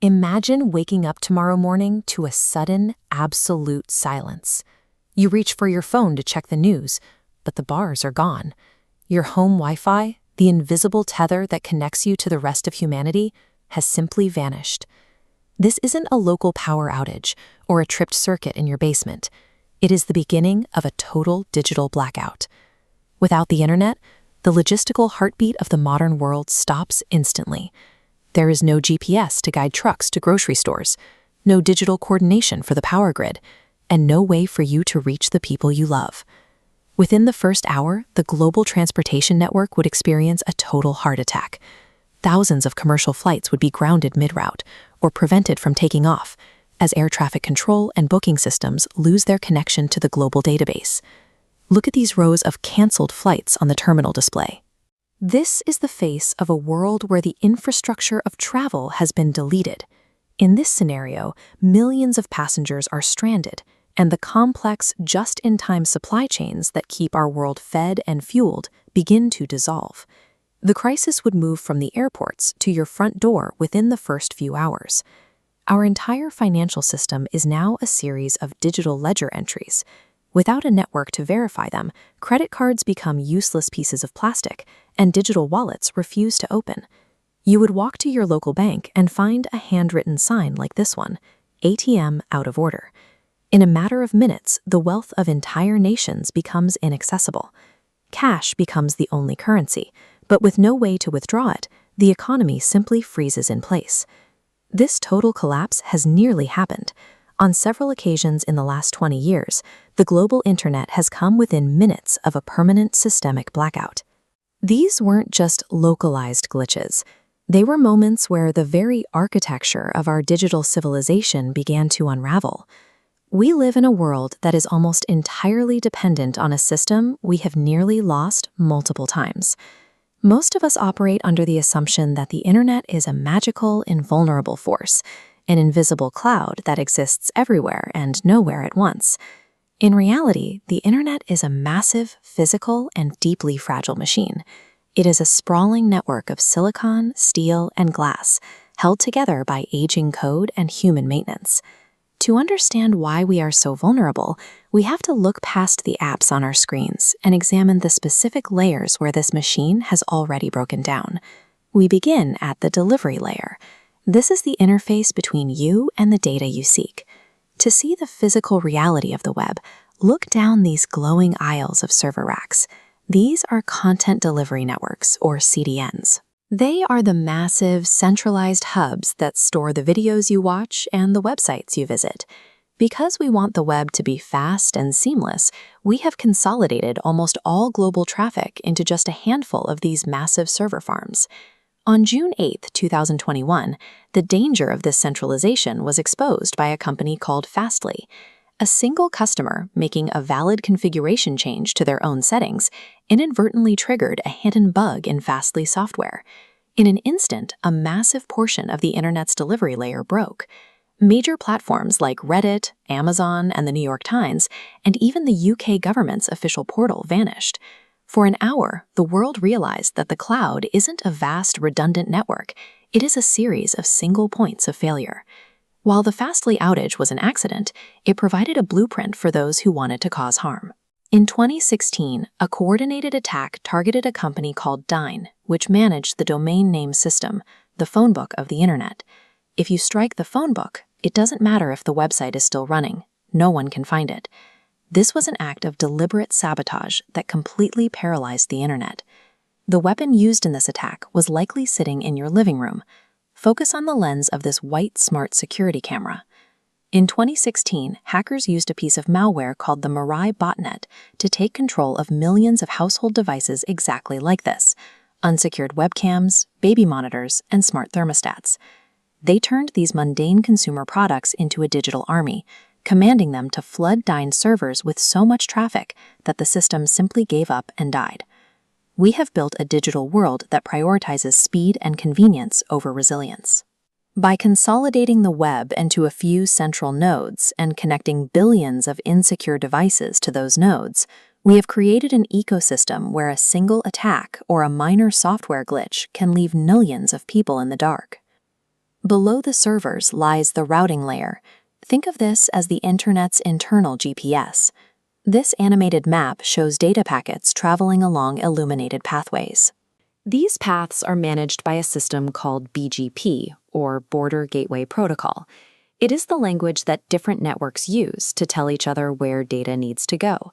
Imagine waking up tomorrow morning to a sudden, absolute silence. You reach for your phone to check the news, but the bars are gone. Your home Wi-Fi, the invisible tether that connects you to the rest of humanity, has simply vanished. This isn't a local power outage or a tripped circuit in your basement. It is the beginning of a total digital blackout. Without the internet, the logistical heartbeat of the modern world stops instantly. There is no GPS to guide trucks to grocery stores, no digital coordination for the power grid, and no way for you to reach the people you love. Within the first hour, the global transportation network would experience a total heart attack. Thousands of commercial flights would be grounded mid-route or prevented from taking off, as air traffic control and booking systems lose their connection to the global database. Look at these rows of canceled flights on the terminal display. This is the face of a world where the infrastructure of travel has been deleted. In this scenario, millions of passengers are stranded, and the complex, just-in-time supply chains that keep our world fed and fueled begin to dissolve. The crisis would move from the airports to your front door within the first few hours. Our entire financial system is now a series of digital ledger entries. Without a network to verify them, credit cards become useless pieces of plastic, and digital wallets refuse to open. You would walk to your local bank and find a handwritten sign like this one, ATM out of order. In a matter of minutes, the wealth of entire nations becomes inaccessible. Cash becomes the only currency, but with no way to withdraw it, the economy simply freezes in place. This total collapse has nearly happened. On several occasions in the last 20 years, the global internet has come within minutes of a permanent systemic blackout. These weren't just localized glitches. They were moments where the very architecture of our digital civilization began to unravel. We live in a world that is almost entirely dependent on a system we have nearly lost multiple times. Most of us operate under the assumption that the internet is a magical, invulnerable force, an invisible cloud that exists everywhere and nowhere at once. In reality, the internet is a massive, physical, and deeply fragile machine. It is a sprawling network of silicon, steel, and glass, held together by aging code and human maintenance. To understand why we are so vulnerable, we have to look past the apps on our screens and examine the specific layers where this machine has already broken down. We begin at the delivery layer. This is the interface between you and the data you seek. To see the physical reality of the web, look down these glowing aisles of server racks. These are content delivery networks, or CDNs. They are the massive, centralized hubs that store the videos you watch and the websites you visit. Because we want the web to be fast and seamless, we have consolidated almost all global traffic into just a handful of these massive server farms. On June 8, 2021, the danger of this centralization was exposed by a company called Fastly. A single customer making a valid configuration change to their own settings inadvertently triggered a hidden bug in Fastly software. In an instant, a massive portion of the internet's delivery layer broke. Major platforms like Reddit, Amazon, and the New York Times, and even the UK government's official portal vanished. For an hour, the world realized that the cloud isn't a vast, redundant network. It is a series of single points of failure. While the Fastly outage was an accident, it provided a blueprint for those who wanted to cause harm. In 2016, a coordinated attack targeted a company called Dyn, which managed the domain name system, the phone book of the internet. If you strike the phone book, it doesn't matter if the website is still running. No one can find it. This was an act of deliberate sabotage that completely paralyzed the internet. The weapon used in this attack was likely sitting in your living room. Focus on the lens of this white smart security camera. In 2016, hackers used a piece of malware called the Mirai botnet to take control of millions of household devices exactly like this: unsecured webcams, baby monitors, and smart thermostats. They turned these mundane consumer products into a digital army, commanding them to flood Dyn's servers with so much traffic that the system simply gave up and died. We have built a digital world that prioritizes speed and convenience over resilience. By consolidating the web into a few central nodes and connecting billions of insecure devices to those nodes, we have created an ecosystem where a single attack or a minor software glitch can leave millions of people in the dark. Below the servers lies the routing layer. Think of this as the Internet's internal GPS. This animated map shows data packets traveling along illuminated pathways. These paths are managed by a system called BGP, or Border Gateway Protocol. It is the language that different networks use to tell each other where data needs to go.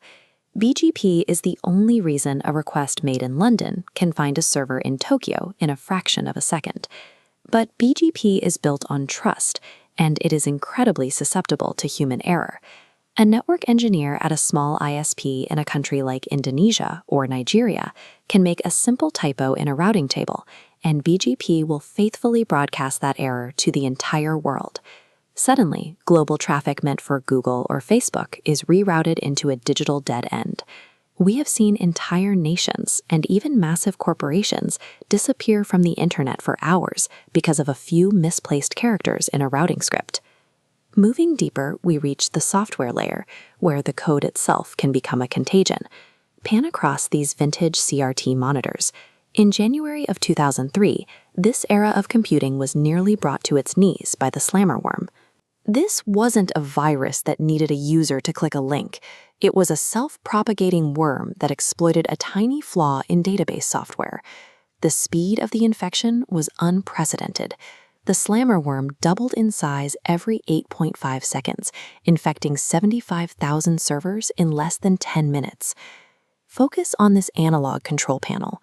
BGP is the only reason a request made in London can find a server in Tokyo in a fraction of a second. But BGP is built on trust, and it is incredibly susceptible to human error. A network engineer at a small ISP in a country like Indonesia or Nigeria can make a simple typo in a routing table, and BGP will faithfully broadcast that error to the entire world. Suddenly, global traffic meant for Google or Facebook is rerouted into a digital dead end. We have seen entire nations and even massive corporations disappear from the internet for hours because of a few misplaced characters in a routing script. Moving deeper, we reach the software layer, where the code itself can become a contagion. Pan across these vintage CRT monitors. In January of 2003, this era of computing was nearly brought to its knees by the Slammer Worm. This wasn't a virus that needed a user to click a link. It was a self-propagating worm that exploited a tiny flaw in database software. The speed of the infection was unprecedented. The Slammer Worm doubled in size every 8.5 seconds, infecting 75,000 servers in less than 10 minutes. Focus on this analog control panel.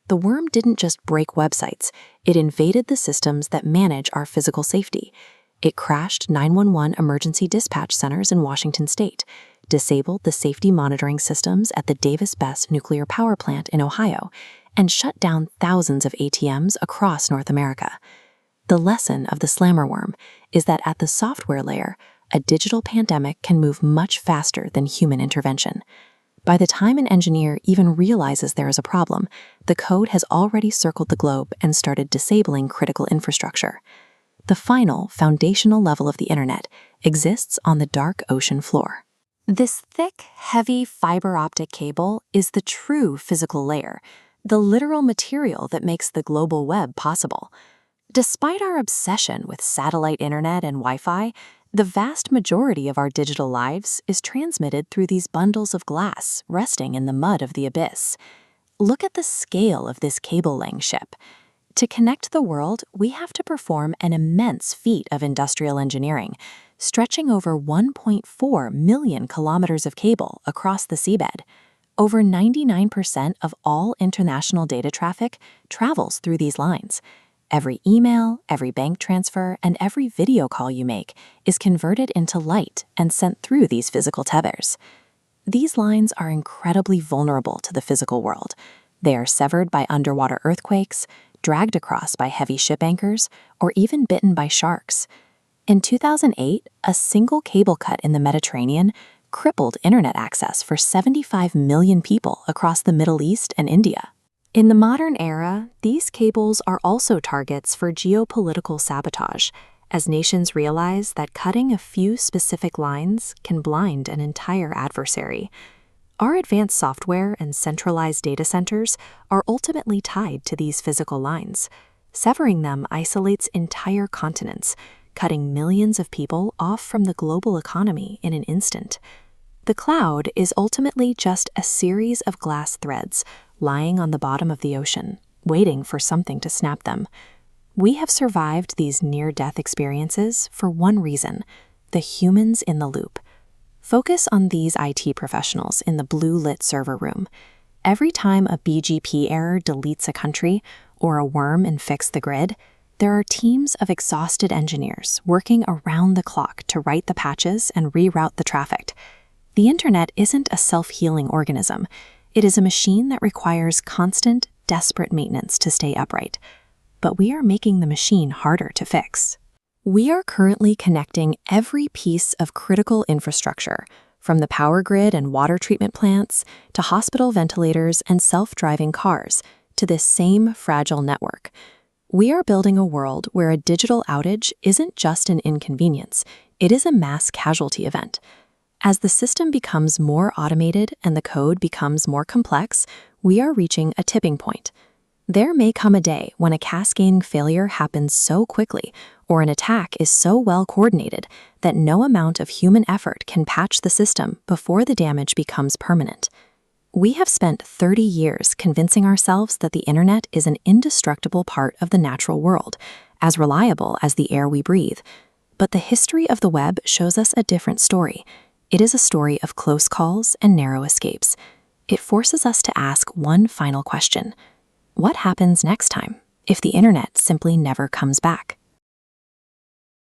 The worm didn't just break websites, it invaded the systems that manage our physical safety. It crashed 911 emergency dispatch centers in Washington state, disabled the safety monitoring systems at the Davis-Besse nuclear power plant in Ohio, and shut down thousands of ATMs across North America. The lesson of the Slammer Worm is that at the software layer, a digital pandemic can move much faster than human intervention. By the time an engineer even realizes there is a problem, the code has already circled the globe and started disabling critical infrastructure. The final, foundational level of the internet exists on the dark ocean floor. This thick, heavy fiber optic cable is the true physical layer, the literal material that makes the global web possible. Despite our obsession with satellite internet and Wi-Fi, the vast majority of our digital lives is transmitted through these bundles of glass resting in the mud of the abyss. Look at the scale of this cable-laying ship. To connect the world, we have to perform an immense feat of industrial engineering, stretching over 1.4 million kilometers of cable across the seabed. Over 99% of all international data traffic travels through these lines. Every email, every bank transfer, and every video call you make is converted into light and sent through these physical tethers. These lines are incredibly vulnerable to the physical world. They are severed by underwater earthquakes, dragged across by heavy ship anchors, or even bitten by sharks. In 2008, a single cable cut in the Mediterranean crippled internet access for 75 million people across the Middle East and India. In the modern era, these cables are also targets for geopolitical sabotage, as nations realize that cutting a few specific lines can blind an entire adversary. Our advanced software and centralized data centers are ultimately tied to these physical lines. Severing them isolates entire continents, cutting millions of people off from the global economy in an instant. The cloud is ultimately just a series of glass threads lying on the bottom of the ocean, waiting for something to snap them. We have survived these near-death experiences for one reason: the humans in the loop. Focus on these IT professionals in the blue-lit server room. Every time a BGP error deletes a country or a worm infects the grid, there are teams of exhausted engineers working around the clock to write the patches and reroute the traffic. The internet isn't a self-healing organism. It is a machine that requires constant, desperate maintenance to stay upright. But we are making the machine harder to fix. We are currently connecting every piece of critical infrastructure, from the power grid and water treatment plants to hospital ventilators and self-driving cars, to this same fragile network. We are building a world where a digital outage isn't just an inconvenience, it is a mass casualty event. As the system becomes more automated and the code becomes more complex, we are reaching a tipping point. There may come a day when a cascading failure happens so quickly, or an attack is so well coordinated, that no amount of human effort can patch the system before the damage becomes permanent. We have spent 30 years convincing ourselves that the internet is an indestructible part of the natural world, as reliable as the air we breathe. But the history of the web shows us a different story. It is a story of close calls and narrow escapes. It forces us to ask one final question. What happens next time if the internet simply never comes back?